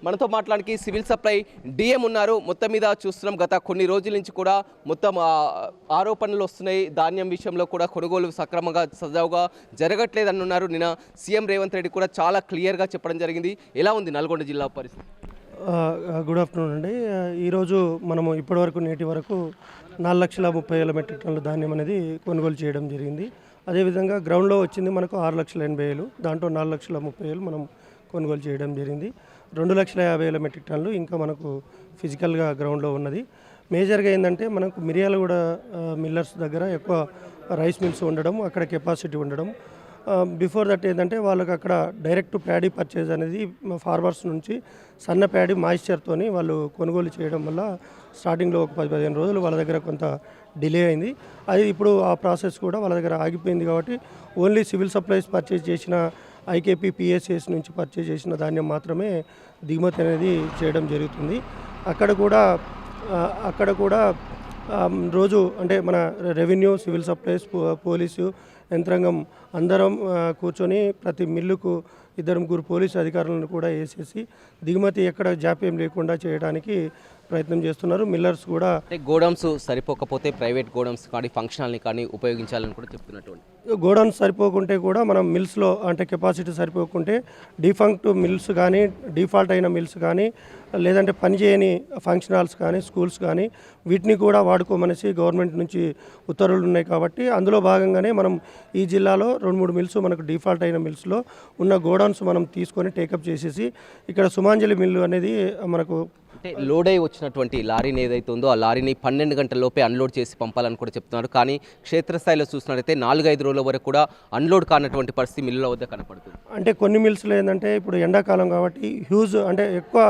మనతో మాట్లాడానికి civil supply DM ఉన్నారు. మొత్తం మీద చూస్తున్నాం గత కొన్ని రోజుల నుంచి కూడా మొత్తం ఆరోపణలు వస్తున్నాయి. ధాన్యం విషయంలో కూడా కొనుగోలు సక్రమంగా సజావుగా జరగట్లేదని ఉన్నారు. నిన్న సీఎం రేవంత్ రెడ్డి కూడా చాలా క్లియర్గా చెప్పడం జరిగింది. ఎలా ఉంది నల్గొండ జిల్లా పరిస్థితి? గుడ్ ఆఫ్టర్నూన్ అండి. ఈరోజు మనము ఇప్పటివరకు నేటి వరకు 4,30,000 మెట్రిక్ టన్నుల ధాన్యం అనేది కొనుగోలు చేయడం జరిగింది. అదేవిధంగా గ్రౌండ్లో వచ్చింది మనకు 6,80,000, దాంట్లో 4,30,000 మనం కొనుగోలు చేయడం జరిగింది. 2,50,000 మెట్రిక్ టన్నులు ఇంకా మనకు ఫిజికల్గా గ్రౌండ్లో ఉన్నది. మేజర్గా ఏంటంటే మనకు మిర్యాలగూడ మిల్లర్స్ దగ్గర ఎక్కువ రైస్ మిల్స్ ఉండడం, అక్కడ కెపాసిటీ ఉండడం. బిఫోర్ దట్ ఏంటంటే వాళ్ళకి అక్కడ డైరెక్ట్ ప్యాడీ పర్చేజ్ అనేది ఫార్మర్స్ నుంచి సన్న ప్యాడీ మాయిశ్చర్తోని వాళ్ళు కొనుగోలు చేయడం వల్ల స్టార్టింగ్లో ఒక 10-15 రోజులు వాళ్ళ దగ్గర కొంత డిలే అయింది. అది ఇప్పుడు ఆ ప్రాసెస్ కూడా వాళ్ళ దగ్గర ఆగిపోయింది. కాబట్టి ఓన్లీ సివిల్ సప్లైస్ పర్చేజ్ చేసిన ఐకేపీ పిఎస్ఎస్ నుంచి పర్చేజ్ చేసిన ధాన్యం మాత్రమే దిగుమతి అనేది చేయడం జరుగుతుంది. అక్కడ కూడా రోజు అంటే మన రెవెన్యూ, సివిల్ సప్లైస్, పోలీసు యంత్రాంగం అందరం కూర్చొని ప్రతి మిల్లుకు 2-3 పోలీసు అధికారులను కూడా వేసేసి దిగుమతి ఎక్కడ జాప్యం లేకుండా చేయడానికి ప్రయత్నం చేస్తున్నారు. మిల్లర్స్ కూడా గోడౌన్స్ సరిపోకపోతే ప్రైవేట్ గోడౌన్స్ కానీ ఫంక్షనల్ని కానీ ఉపయోగించాలని కూడా చెప్తున్నటువంటి గోడౌన్స్ సరిపోకుంటే కూడా మనం మిల్స్లో అంటే కెపాసిటీ సరిపోకుంటే డిఫంక్ట్ మిల్స్ కానీ, డిఫాల్ట్ అయిన మిల్స్ కానీ, లేదంటే పనిచేయని ఫంక్షన్ హాల్స్ కానీ, స్కూల్స్ కానీ వీటిని కూడా వాడుకోమనేసి గవర్నమెంట్ నుంచి ఉత్తర్వులు ఉన్నాయి. కాబట్టి అందులో భాగంగానే మనం ఈ జిల్లాలో 2-3 మిల్స్ మనకు డిఫాల్ట్ అయిన మిల్స్లో ఉన్న గోడౌన్స్ మనం తీసుకొని టేకప్ చేసేసి ఇక్కడ సుమాంజలి మిల్లు అనేది మనకు అంటే లోడ్ అయి వచ్చినటువంటి లారీని ఏదైతే ఉందో ఆ లారీని 12 గంటల లోపే అన్లోడ్ చేసి పంపాలని కూడా చెప్తున్నారు. కానీ క్షేత్రస్థాయిలో చూసినట్లయితే 4-5 రోజుల వరకు కూడా అన్లోడ్ కానటువంటి పరిస్థితి మిల్లుల వద్ద కనపడుతుంది. అంటే కొన్ని మిల్స్లో ఏంటంటే ఇప్పుడు ఎండాకాలం కాబట్టి హ్యూజ్ అంటే ఎక్కువ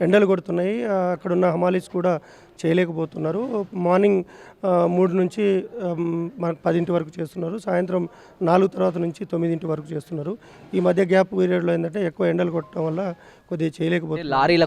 ఎండలు కొడుతున్నాయి. అక్కడున్న హమాలీస్ కూడా చేయలేకపోతున్నారు. మార్నింగ్ 3 నుంచి మనకు 10 వరకు చేస్తున్నారు. సాయంత్రం 4 తర్వాత నుంచి 9 వరకు చేస్తున్నారు. ఈ మధ్య గ్యాప్ పీరియడ్లో ఏంటంటే ఎక్కువ ఎండలు కొట్టడం వల్ల కొద్దిగా చేయలేకపోతున్నారు.